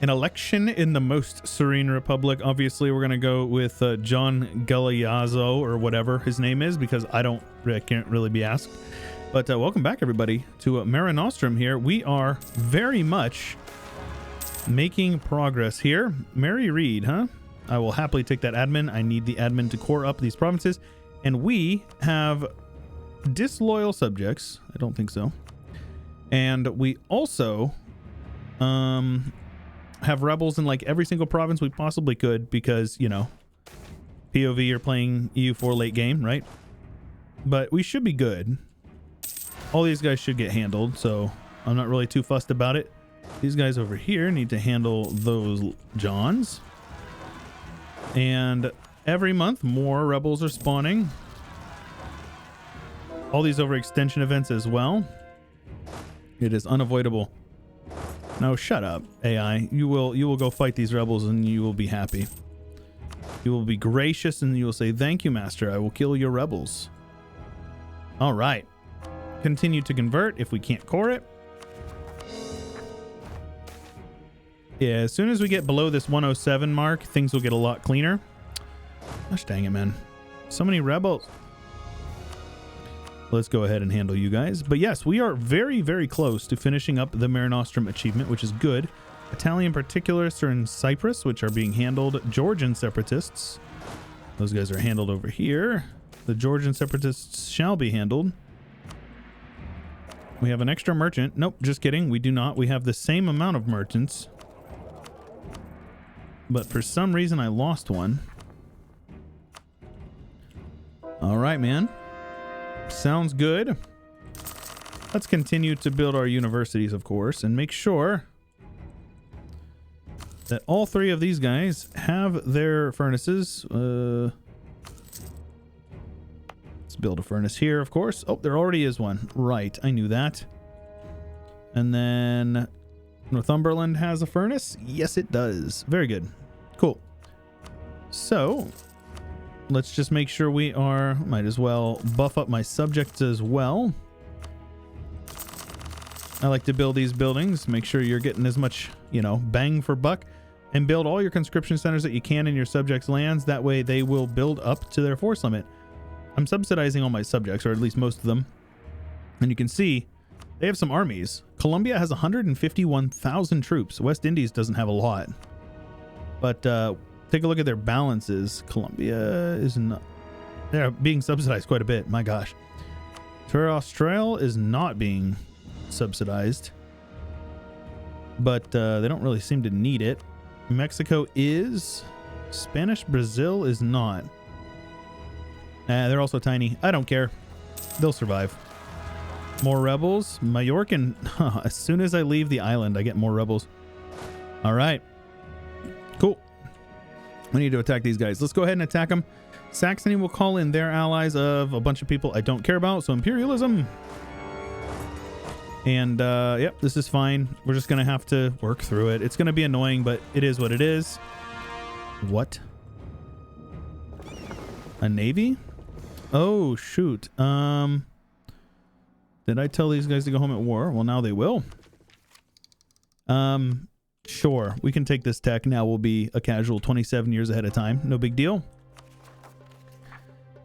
an election in the most serene republic. Obviously, we're going to go with John Galeazzo or whatever his name is, because I can't really be asked. But welcome back, everybody, to Mare Nostrum here. We are very much making progress here. Mary Reed, huh? I will happily take that admin. I need the admin to core up these provinces. And we have disloyal subjects. I don't think so. And we also have rebels in like every single province we possibly could, because, you know, POV, you're playing EU4 late game, right? But we should be good. All these guys should get handled, so I'm not really too fussed about it. These guys over here need to handle those Johns. And every month, more rebels are spawning. All these overextension events as well. It is unavoidable. No, shut up, AI. You will go fight these rebels and you will be happy. You will be gracious and you will say, "Thank you, master. I will kill your rebels." All right. Continue to convert if we can't core it. Yeah, as soon as we get below this 107 mark, things will get a lot cleaner. Gosh dang it, man. So many rebels. Let's go ahead and handle you guys. But yes, we are very, very close to finishing up the Mare Nostrum achievement, which is good. Italian particularists are in Cyprus, which are being handled. Georgian separatists. Those guys are handled over here. The Georgian separatists shall be handled. We have an extra merchant. Nope, just kidding. We do not. We have the same amount of merchants. But for some reason, I lost one. All right, man. Sounds good. Let's continue to build our universities, of course, and make sure that all three of these guys have their furnaces. Let's build a furnace here, of course. Oh, there already is one. Right, I knew that. And then Northumberland has a furnace. Yes, it does. Very good. Cool. So let's just make sure we are, might as well buff up my subjects as well. I like to build these buildings, make sure you're getting as much, you know, bang for buck, and build all your conscription centers that you can in your subjects' lands. That way they will build up to their force limit. I'm subsidizing all my subjects, or at least most of them. And you can see they have some armies. Colombia has 151,000 troops. West Indies doesn't have a lot. But take a look at their balances. Colombia is not... They're being subsidized quite a bit. My gosh. Australia is not being subsidized. But they don't really seem to need it. Mexico is. Spanish Brazil is not. They're also tiny. I don't care. They'll survive. More rebels. Majorcan. As soon as I leave the island, I get more rebels. All right. Cool. We need to attack these guys. Let's go ahead and attack them. Saxony will call in their allies of a bunch of people I don't care about. So imperialism. And yep, this is fine. We're just going to have to work through it. It's going to be annoying, but it is what it is. What? A navy? Oh, shoot. Did I tell these guys to go home at war? Well, now they will. Sure. We can take this tech. Now we'll be a casual 27 years ahead of time. No big deal.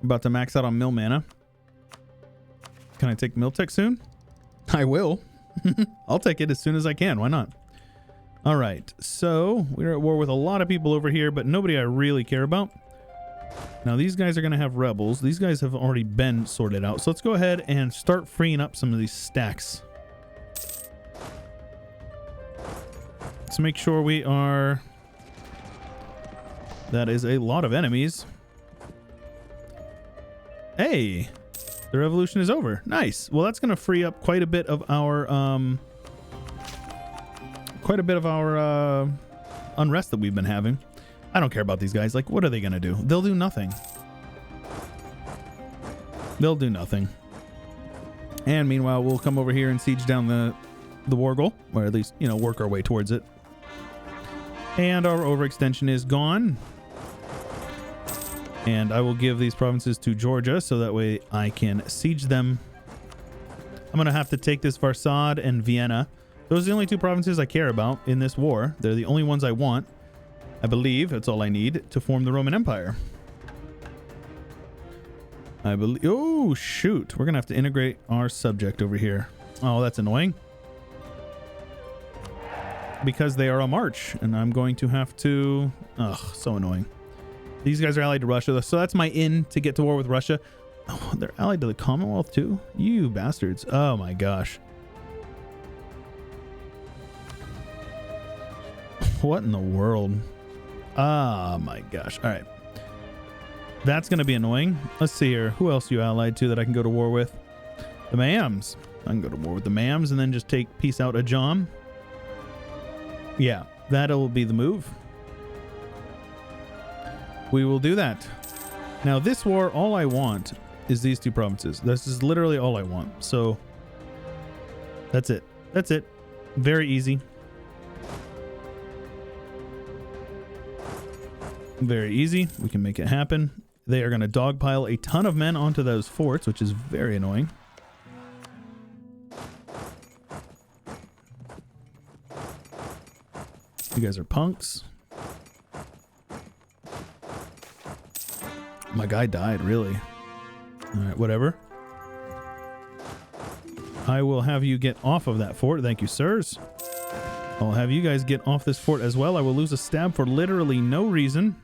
About to max out on mill mana. Can I take mill tech soon? I will. I'll take it as soon as I can. Why not? All right. So we're at war with a lot of people over here, but nobody I really care about. Now these guys are going to have rebels. These guys have already been sorted out. So let's go ahead and start freeing up some of these stacks. Let's make sure we are... That is a lot of enemies. Hey, the revolution is over. Nice. Well, that's going to free up quite a bit of our unrest that we've been having. I don't care about these guys. Like, what are they going to do? They'll do nothing. They'll do nothing. And meanwhile, we'll come over here and siege down the war goal, or at least, you know, work our way towards it. And our overextension is gone. And I will give these provinces to Georgia so that way I can siege them. I'm going to have to take this Varsad and Vienna. Those are the only two provinces I care about in this war. They're the only ones I want. I believe that's all I need to form the Roman Empire. I believe. Oh, shoot. We're going to have to integrate our subject over here. Oh, that's annoying. Because they are on march, and I'm going to have to... Ugh, so annoying. These guys are allied to Russia, so that's my in to get to war with Russia. Oh, they're allied to the Commonwealth too? You bastards. Oh my gosh. What in the world? Oh my gosh. All right. That's going to be annoying. Let's see here. Who else are you allied to that I can go to war with? The Mams. I can go to war with the Mams and then just take peace out Ajam. Yeah, that'll be the move. We will do that. Now this war, all I want is these two provinces. This is literally all I want. So that's it. That's it. Very easy. Very easy. We can make it happen. They are going to dogpile a ton of men onto those forts, which is very annoying. You guys are punks. My guy died, really. All right, whatever. I will have you get off of that fort. Thank you, sirs. I'll have you guys get off this fort as well. I will lose a stab for literally no reason.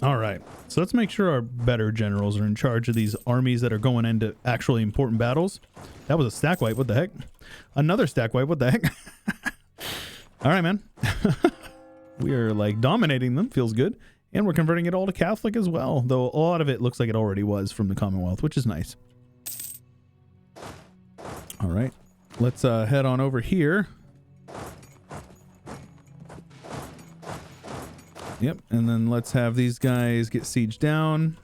All right, so let's make sure our better generals are in charge of these armies that are going into actually important battles. That was a stack wipe. What the heck? Another stack wipe. What the heck? All right, man. We are like dominating them. Feels good. And we're converting it all to Catholic as well, though a lot of it looks like it already was from the Commonwealth, which is nice. All right, let's head on over here. Yep, and then let's have these guys get sieged down.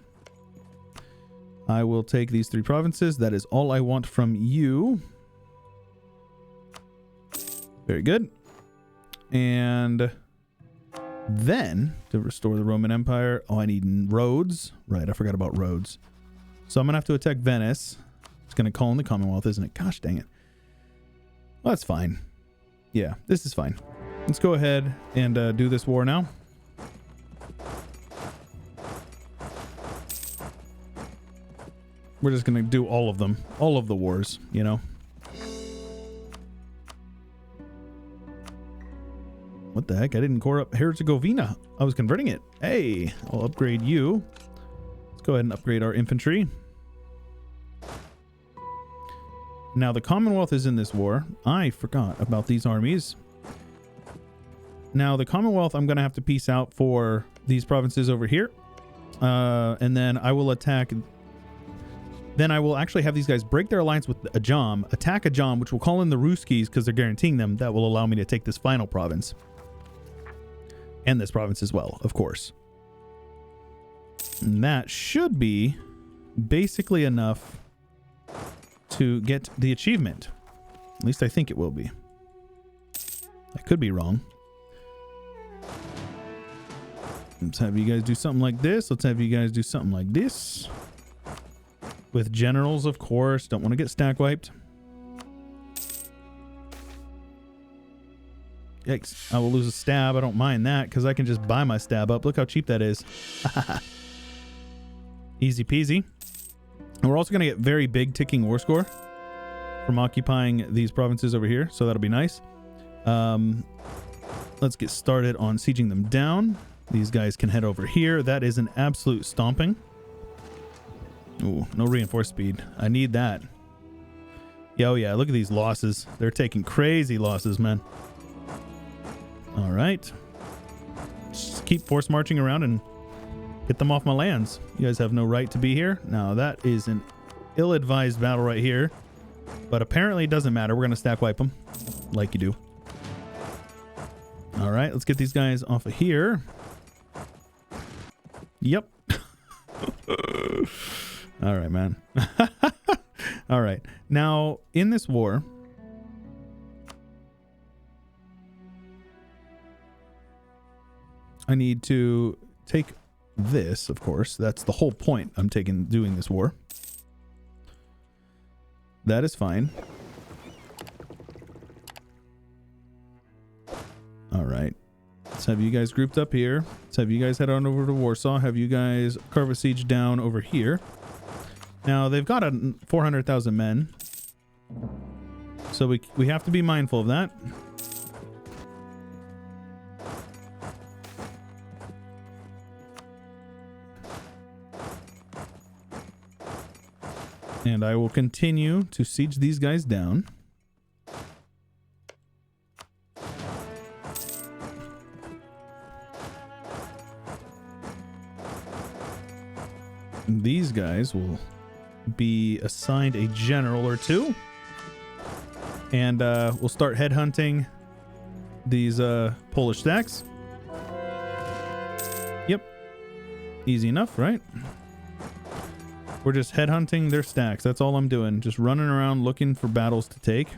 I will take these three provinces. That is all I want from you. Very good. And then to restore the Roman Empire, oh, I need roads. Right, I forgot about roads. So I'm going to have to attack Venice. It's going to call in the Commonwealth, isn't it? Gosh dang it. Well, that's fine. Yeah, this is fine. Let's go ahead and do this war now. We're just going to do all of them. All of the wars, you know. What the heck? I didn't core up Herzegovina. I was converting it. Hey, I'll upgrade you. Let's go ahead and upgrade our infantry. Now, the Commonwealth is in this war. I forgot about these armies. Now, the Commonwealth, I'm going to have to peace out for these provinces over here. And then I will attack... Then I will actually have these guys break their alliance with Ajam, attack Ajam, which will call in the Ruskies because they're guaranteeing them. That will allow me to take this final province. And this province as well, of course. And that should be basically enough to get the achievement. At least I think it will be. I could be wrong. Let's have you guys do something like this. Let's have you guys do something like this. With generals, of course. Don't want to get stack wiped. Yikes. I will lose a stab. I don't mind that because I can just buy my stab up. Look how cheap that is. Easy peasy. And we're also going to get very big ticking war score from occupying these provinces over here. So that'll be nice. Let's get started on sieging them down. These guys can head over here. That is an absolute stomping. Ooh, no reinforced speed. I need that. Yeah, oh yeah, look at these losses. They're taking crazy losses, man. All right. Just keep force marching around and get them off my lands. You guys have no right to be here. Now, that is an ill-advised battle right here. But apparently it doesn't matter. We're going to stack wipe them like you do. All right, let's get these guys off of here. Yep. All right, man. All right. Now, in this war, I need to take this, of course. That's the whole point I'm doing this war. That is fine. All right. Let's have you guys grouped up here. Let's have you guys head on over to Warsaw. Have you guys carve a siege down over here. Now, they've got 400,000 men. So we have to be mindful of that. And I will continue to siege these guys down. And these guys will be assigned a general or two. And we'll start headhunting these Polish stacks. Yep. Easy enough, right? We're just headhunting their stacks. That's all I'm doing. Just running around looking for battles to take.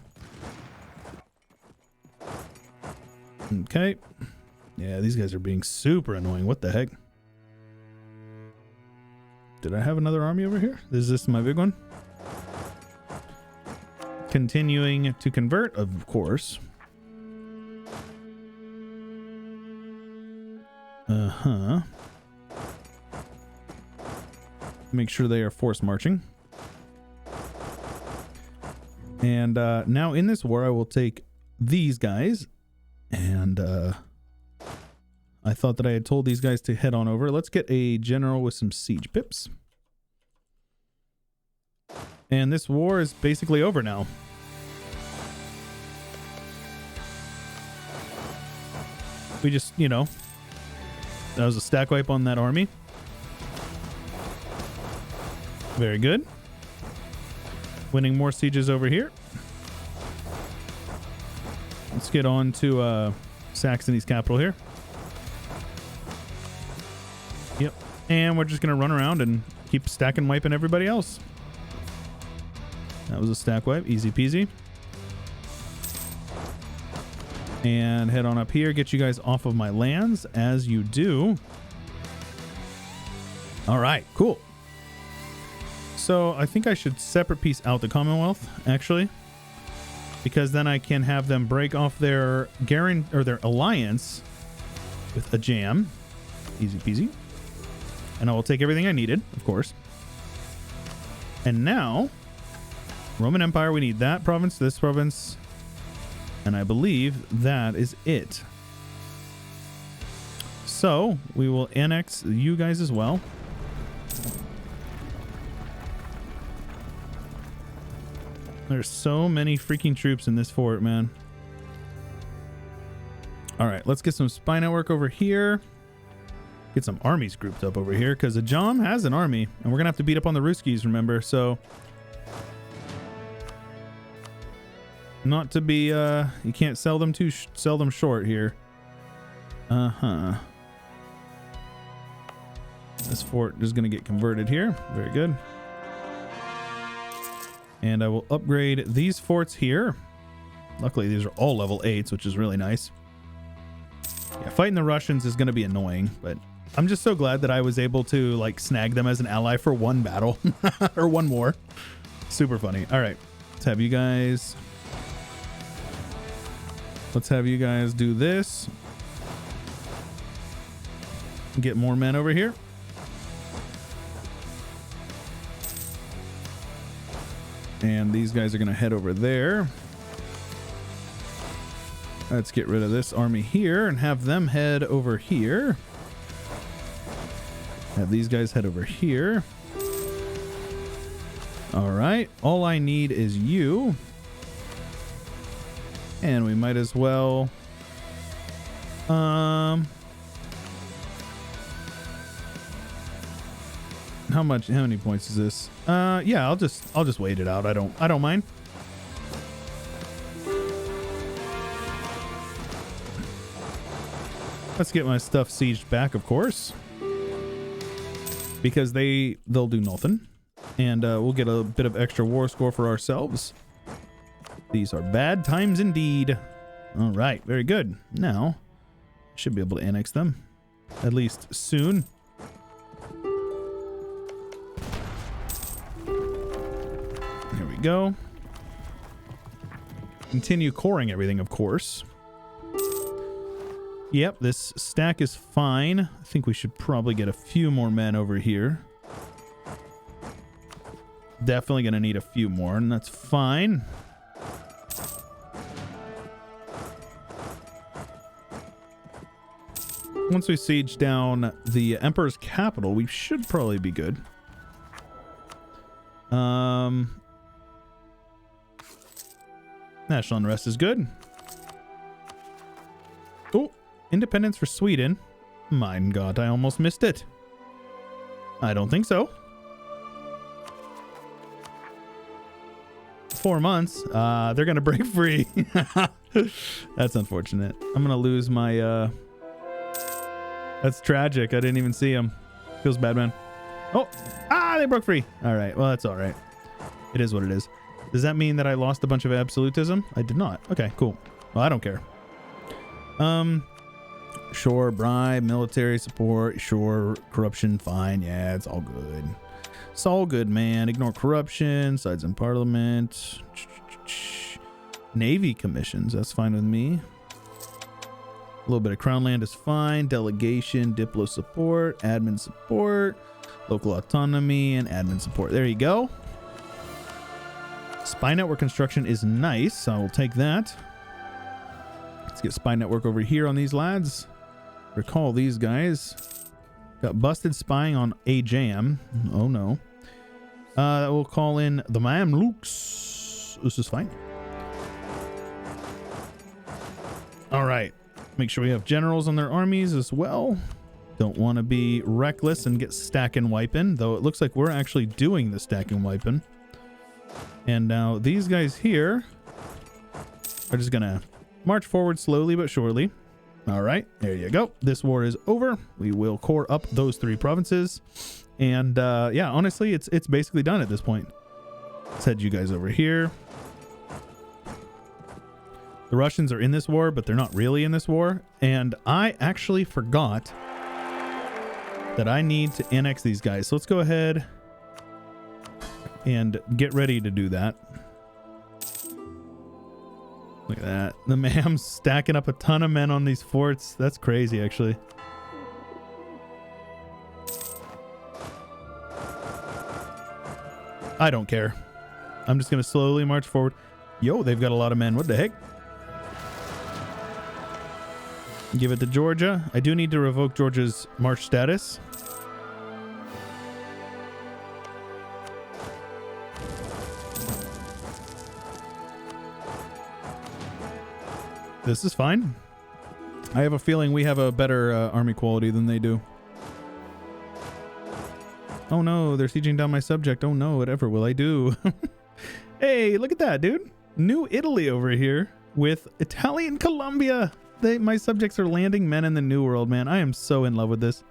Okay. Yeah, these guys are being super annoying. What the heck? Did I have another army over here? Is this my big one? Continuing to convert, of course. Uh-huh. Make sure they are force marching. And now in this war, I will take these guys. And I thought that I had told these guys to head on over. Let's get a general with some siege pips. And this war is basically over now. We just, you know, that was a stack wipe on that army. Very good. Winning more sieges over here. Let's get on to Saxony's capital here. Yep. And we're just going to run around and keep stacking wiping everybody else. That was a stack wipe. Easy peasy. And head on up here. Get you guys off of my lands as you do. All right. Cool. So I think I should separate piece out the Commonwealth, actually. Because then I can have them break off their their alliance with a jam. Easy peasy. And I will take everything I needed, of course. And now, Roman Empire, we need that province, this province, and I believe that is it. So, we will annex you guys as well. There's so many freaking troops in this fort, man. Alright, let's get some spy network over here. Get some armies grouped up over here, because Ajam has an army, and we're going to have to beat up on the Ruskies, remember, so... Not to be, you can't sell them short here. Uh-huh. This fort is going to get converted here. Very good. And I will upgrade these forts here. Luckily, these are all level 8s, which is really nice. Yeah, fighting the Russians is going to be annoying, but I'm just so glad that I was able to, like, snag them as an ally for one battle. Or one war. Super funny. All right. Let's have you guys... do this. Get more men over here. And these guys are going to head over there. Let's get rid of this army here and have them head over here. Have these guys head over here. All right. All I need is you. And we might as well... How many points is this? Yeah, I'll just wait it out. I don't mind. Let's get my stuff sieged back, of course. Because they'll do nothing. And we'll get a bit of extra war score for ourselves. These are bad times indeed. All right, very good. Now, should be able to annex them. At least soon. Here we go. continue coring everything, of course. Yep, this stack is fine. I think we should probably get a few more men over here. Definitely going to need a few more, and that's fine. Once we siege down the Emperor's capital, we should probably be good. National unrest is good. Oh, independence for Sweden. Mein God, I almost missed it. I don't think so. 4 months. They're gonna break free. That's unfortunate. I'm gonna lose my that's tragic. I didn't even see him. Feels bad, man. Oh, they broke free. All right, well, that's all right. It is what it is. Does that mean that I lost a bunch of absolutism? I did not. Okay, cool. Well, I don't care. Sure, bribe, military support, sure, corruption, fine. Yeah, it's all good. It's all good, man. Ignore corruption, sides in parliament, navy commissions, that's fine with me. A little bit of crown land is fine. Delegation, diplo support, admin support, local autonomy, and admin support. There you go. Spy network construction is nice. I will take that. Let's get spy network over here on these lads. Recall these guys. Got busted spying on a jam. Oh no. We'll call in the Mamluks. This is fine. All right. Make sure we have generals on their armies as well. Don't want to be reckless and get stack and wiping, though it looks like we're actually doing the stack and wiping. And now these guys here are just gonna march forward slowly but surely. All right, there you go. This war is over. We will core up those 3 provinces. And yeah, honestly, it's basically done at this point. Let's head you guys over here. The Russians are in this war, but they're not really in this war. And I actually forgot that I need to annex these guys. So let's go ahead and get ready to do that. Look at that. The Mam's stacking up a ton of men on these forts. That's crazy, actually. I don't care. I'm just going to slowly march forward. Yo, they've got a lot of men. What the heck? Give it to Georgia. I do need to revoke Georgia's march status. This is fine. I have a feeling we have a better army quality than they do. Oh no, they're sieging down my subject. Oh no, whatever will I do? Hey, look at that, dude. New Italy over here with Italian Colombia. My subjects are landing men in the New World, man. I am so in love with this.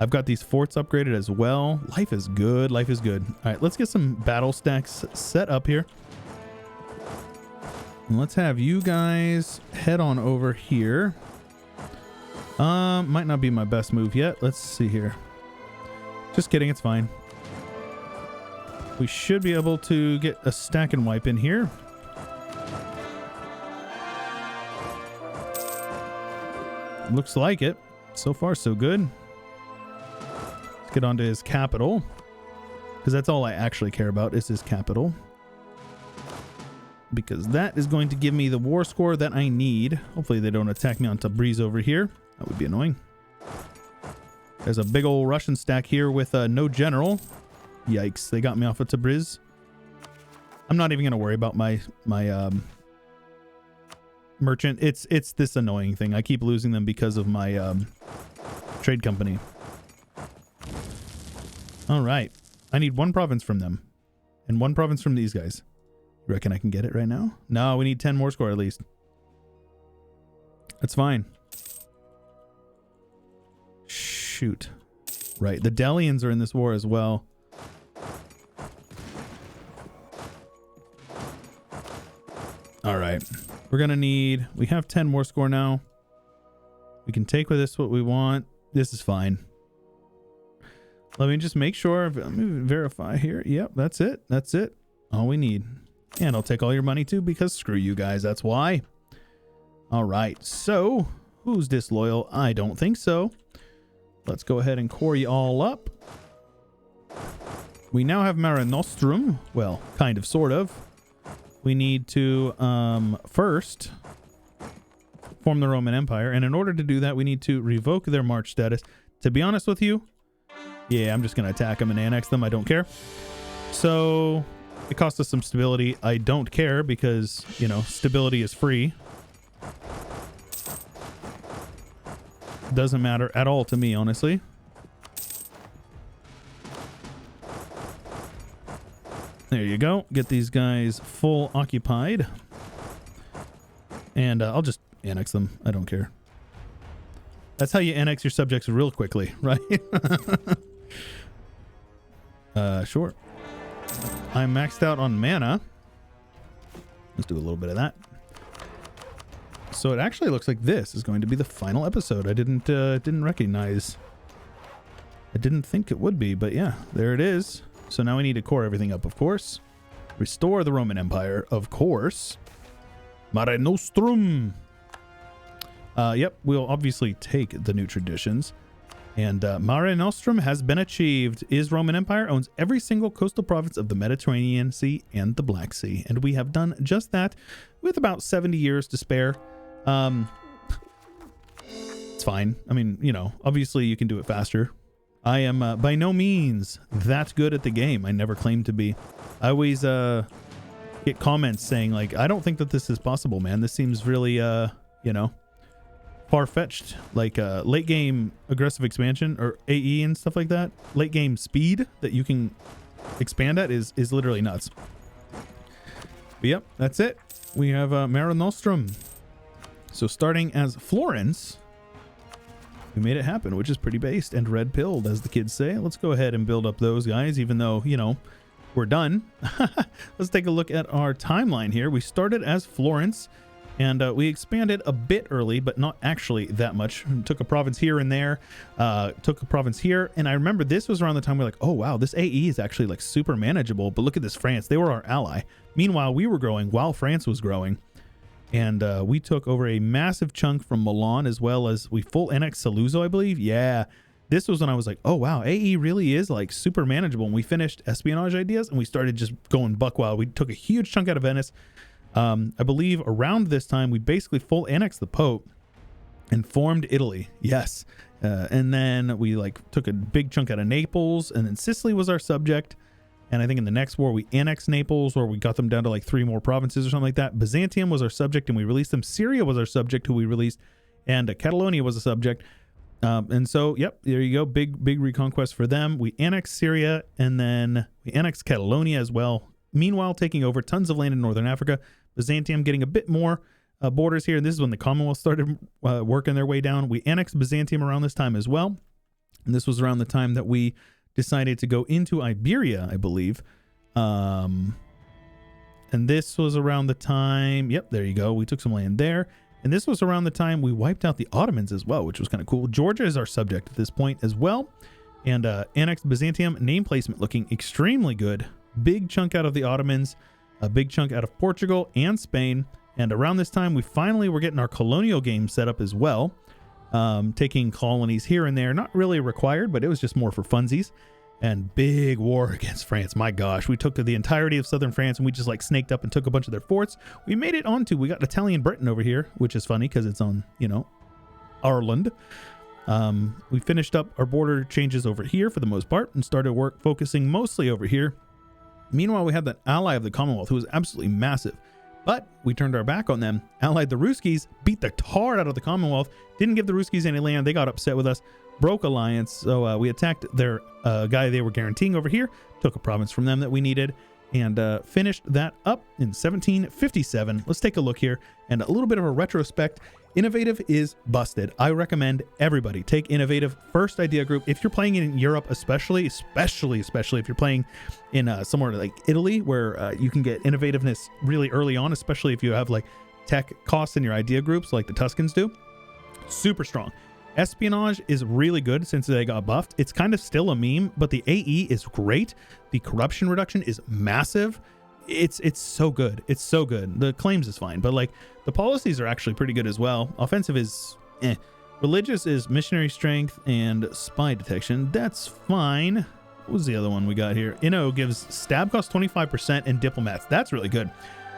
I've got these forts upgraded as well. Life is good. Life is good. All right, let's get some battle stacks set up here. And let's have you guys head on over here. Might not be my best move yet. Let's see here. Just kidding, it's fine. We should be able to get a stack and wipe in here. Looks like it. So far, so good. Let's get onto his capital, because that's all I actually care about is his capital. Because that is going to give me the war score that I need. Hopefully they don't attack me on Tabriz over here. That would be annoying. There's a big old Russian stack here with no general. Yikes, they got me off of Tabriz. I'm not even going to worry about my merchant. It's this annoying thing. I keep losing them because of my trade company. All right. I need 1 province from them and 1 province from these guys. You reckon I can get it right now? No, we need 10 more score at least. That's fine. Shoot. Right. The Delians are in this war as well. All right. We're going to need... We have 10 more score now. We can take with this what we want. This is fine. Let me just make sure. Let me verify here. Yep, that's it. That's it. All we need. And I'll take all your money too, because screw you guys, that's why. All right, so who's disloyal? I don't think so. Let's go ahead and core you all up. We now have Mare Nostrum. Well, kind of, sort of. We need to first form the Roman Empire, and in order to do that, we need to revoke their March status. To be honest with you, yeah, I'm just going to attack them and annex them. I don't care. So it cost us some stability. I don't care because, you know, stability is free. Doesn't matter at all to me, honestly. There you go. Get these guys full occupied. And I'll just annex them. I don't care. That's how you annex your subjects real quickly, right? Sure. I'm maxed out on mana. Let's do a little bit of that. So it actually looks like this is going to be the final episode. I didn't recognize. I didn't think it would be, but yeah, there it is. So now we need to core everything up, of course. Restore the Roman Empire, of course. Mare Nostrum. Yep, we'll obviously take the new traditions. And Mare Nostrum has been achieved. Is Roman Empire owns every single coastal province of the Mediterranean Sea and the Black Sea. And we have done just that with about 70 years to spare. It's fine. I mean, you know, obviously you can do it faster. I am by no means that good at the game. I never claimed to be. I always get comments saying, like, I don't think that this is possible, man. This seems really, you know, far-fetched. Like late game aggressive expansion or AE and stuff like that. Late game speed that you can expand at is literally nuts. But yep, that's it. We have Mare Nostrum. So starting as Florence, we made it happen, which is pretty based and red-pilled, as the kids say. Let's go ahead and build up those guys, even though, you know, we're done. Let's take a look at our timeline here. We started as Florence, and we expanded a bit early, but not actually that much. Took a province here and there, took a province here, and I remember this was around the time we're like, oh wow, this AE is actually like super manageable, but look at this France. They were our ally. Meanwhile, we were growing while France was growing. And we took over a massive chunk from Milan, as well as we full annexed Saluzzo, I believe. Yeah, this was when I was like, oh, wow, AE really is like super manageable. And we finished espionage ideas and we started just going buck wild. We took a huge chunk out of Venice. I believe around this time, we basically full annexed the Pope and formed Italy. Yes. And then we like took a big chunk out of Naples, and then Sicily was our subject. And I think in the next war, we annexed Naples, or we got them down to like 3 more provinces or something like that. Byzantium was our subject, and we released them. Syria was our subject, who we released. And Catalonia was a subject. And so, yep, there you go. Big reconquest for them. We annexed Syria, and then we annexed Catalonia as well. Meanwhile, taking over tons of land in northern Africa. Byzantium getting a bit more borders here. And this is when the Commonwealth started working their way down. We annexed Byzantium around this time as well. And this was around the time that we decided to go into Iberia, I believe. And this was around the time, yep, there you go. We took some land there. And this was around the time we wiped out the Ottomans as well, which was kind of cool. Georgia is our subject at this point as well. And annexed Byzantium, name placement looking extremely good. Big chunk out of the Ottomans, a big chunk out of Portugal and Spain. And around this time, we finally were getting our colonial game set up as well. Taking colonies here and there, not really required, but it was just more for funsies. And big war against France. My gosh, we took the entirety of southern France, and we just like snaked up and took a bunch of their forts. We made it onto, we got Italian Britain over here, which is funny because it's on, you know, Ireland. We finished up our border changes over here for the most part and started work focusing mostly over here. Meanwhile, we had that ally of the Commonwealth who was absolutely massive. But we turned our back on them, allied the Ruskies, beat the tar out of the Commonwealth, didn't give the Ruskies any land. They got upset with us, broke alliance. So we attacked their guy they were guaranteeing over here, took a province from them that we needed, and finished that up in 1757. Let's take a look here and a little bit of a retrospect. Innovative is busted. I recommend everybody take Innovative first idea group. If you're playing in Europe, especially if you're playing in somewhere like Italy, where you can get innovativeness really early on, especially if you have like tech costs in your idea groups like the Tuscans do. Super strong. Espionage is really good since they got buffed. It's kind of still a meme, but the AE is great. The corruption reduction is massive. it's so good. It's so good. The claims is fine, but like the policies are actually pretty good as well. Offensive is religious is missionary strength and spy detection. That's fine. What was the other one we got here? Inno gives stab cost 25% and diplomats. That's really good.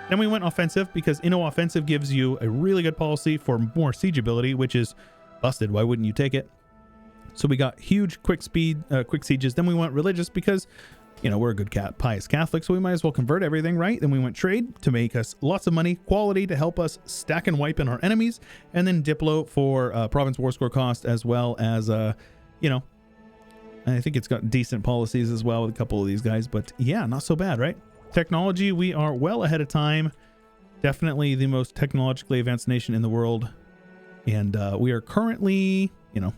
Then we went offensive because Inno offensive gives you a really good policy for more siege ability, which is busted. Why wouldn't you take it? So we got huge quick sieges. Then we went religious because, you know, we're a good pious Catholic, so we might as well convert everything, right? Then we went trade to make us lots of money, quality to help us stack and wipe in our enemies, and then Diplo for province war score cost, as well as, you know, I think it's got decent policies as well with a couple of these guys, but yeah, not so bad, right? Technology, we are well ahead of time. Definitely the most technologically advanced nation in the world. And we are currently, you know,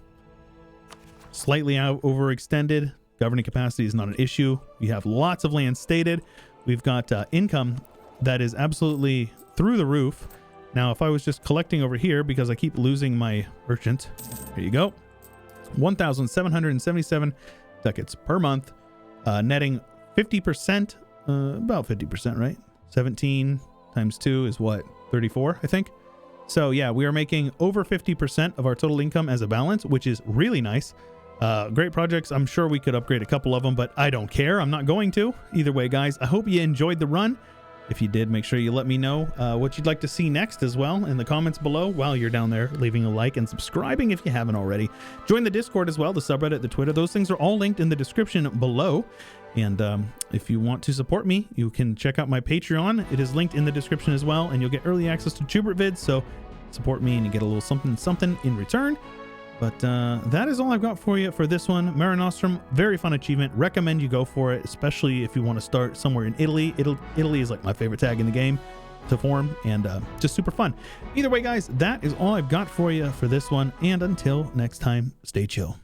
slightly overextended. Governing capacity is not an issue. We have lots of land stated. We've got income that is absolutely through the roof. Now, if I was just collecting over here, because I keep losing my merchant, here you go. 1,777 ducats per month, netting 50%, about 50%, right? 17 times 2 is what? 34, I think. So yeah, we are making over 50% of our total income as a balance, which is really nice. Great projects. I'm sure we could upgrade a couple of them, but I don't care. I'm not going to. Either way, guys, I hope you enjoyed the run. If you did, make sure you let me know what you'd like to see next as well in the comments below while you're down there, leaving a like and subscribing if you haven't already. Join the Discord as well, the subreddit, the Twitter. Those things are all linked in the description below. And if you want to support me, you can check out my Patreon. It is linked in the description as well, and you'll get early access to Chewyshoot vids. So support me and you get a little something in return. But that is all I've got for you for this one. Mare Nostrum, very fun achievement. Recommend you go for it, especially if you want to start somewhere in Italy. Italy is like my favorite tag in the game to form, and just super fun. Either way, guys, that is all I've got for you for this one. And until next time, stay chill.